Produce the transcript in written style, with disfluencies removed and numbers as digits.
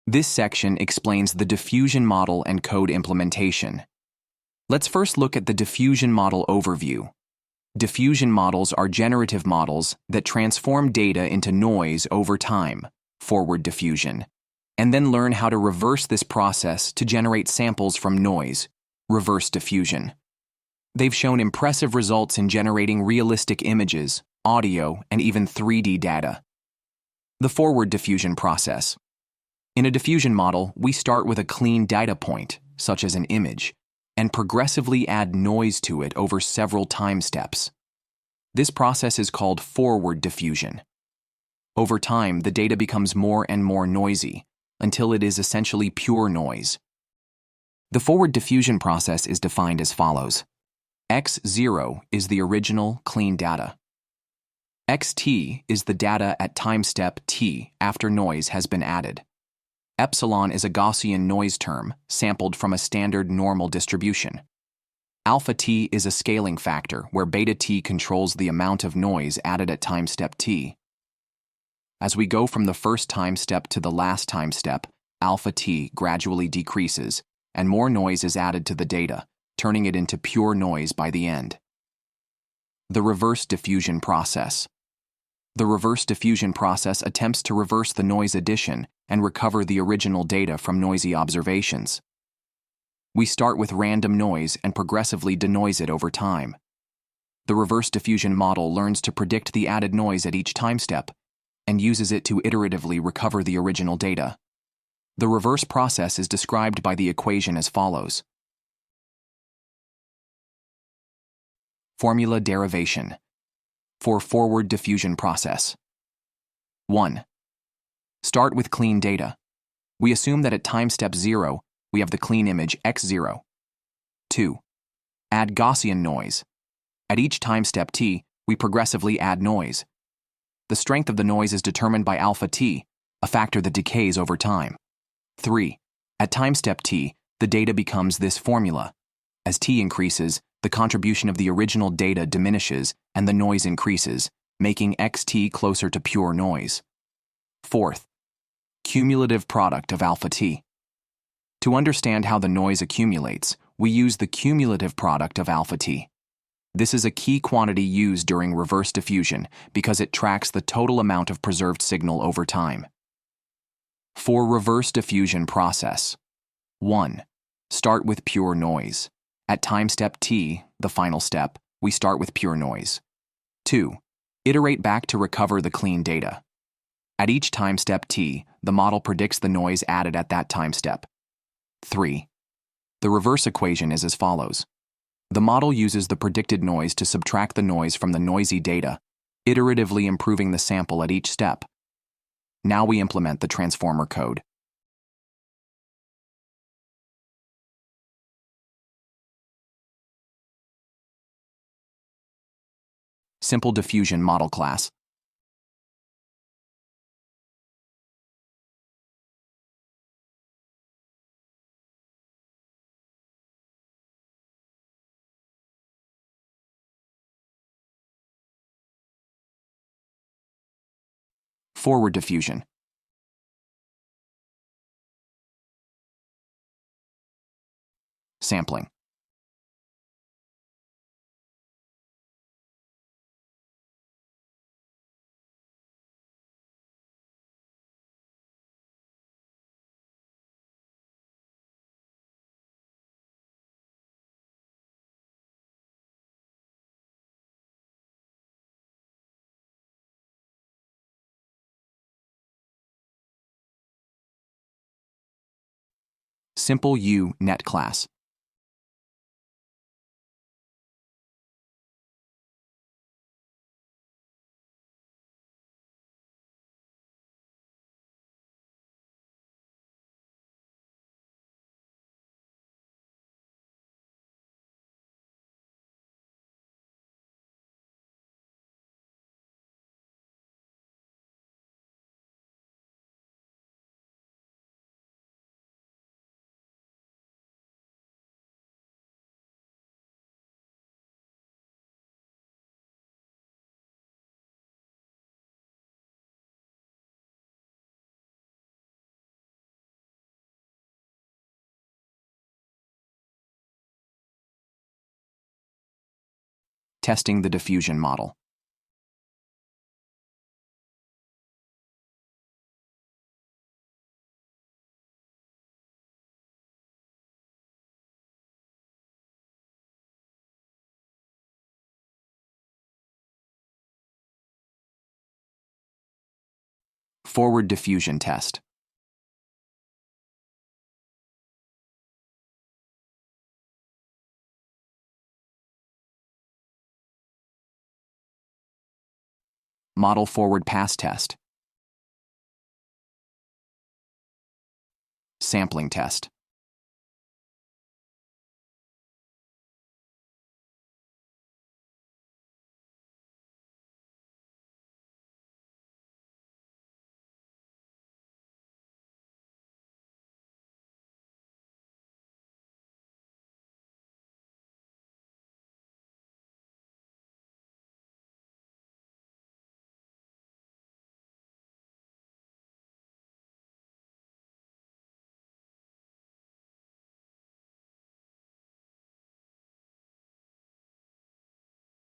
This section explains the diffusion model and code implementation. Let's first look at the diffusion model overview. Diffusion models are generative models that transform data into noise over time, forward diffusion, and then learn how to reverse this process to generate samples from noise, reverse diffusion. They've shown impressive results in generating realistic images, audio, and even 3D data. The forward diffusion process. In a diffusion model, we start with a clean data point, such as an image, and progressively add noise to it over several time steps. This process is called forward diffusion. Over time, the data becomes more and more noisy, until it is essentially pure noise. The forward diffusion process is defined as follows. X0 is the original clean data. Xt is the data at time step t after noise has been added. Epsilon is a Gaussian noise term sampled from a standard normal distribution. Alpha t is a scaling factor where beta t controls the amount of noise added at time step t. As we go from the first time step to the last time step, alpha t gradually decreases and more noise is added to the data, turning it into pure noise by the end. The reverse diffusion process. The reverse diffusion process attempts to reverse the noise addition and recover the original data from noisy observations. We start with random noise and progressively denoise it over time. The reverse diffusion model learns to predict the added noise at each time step and uses it to iteratively recover the original data. The reverse process is described by the equation as follows. Formula derivation for forward diffusion process. 1. Start with clean data. We assume that at time step 0, we have the clean image x0. 2. Add Gaussian noise. At each time step t, we progressively add noise. The strength of the noise is determined by alpha t, a factor that decays over time. 3. At time step t, the data becomes this formula. As t increases, the contribution of the original data diminishes and the noise increases, making xt closer to pure noise. 4th, cumulative product of alpha t. To understand how the noise accumulates, we use the cumulative product of alpha t. This is a key quantity used during reverse diffusion because it tracks the total amount of preserved signal over time. For reverse diffusion process. 1. Start with pure noise. At time step t, the final step, we start with pure noise. 2. Iterate back to recover the clean data. At each time step t, the model predicts the noise added at that time step. 3. The reverse equation is as follows. The model uses the predicted noise to subtract the noise from the noisy data, iteratively improving the sample at each step. Now we implement the transformer code. Simple diffusion model class. Forward diffusion. Sampling. Simple U net class. Testing the diffusion model. Forward diffusion test. Model forward pass test. Sampling test.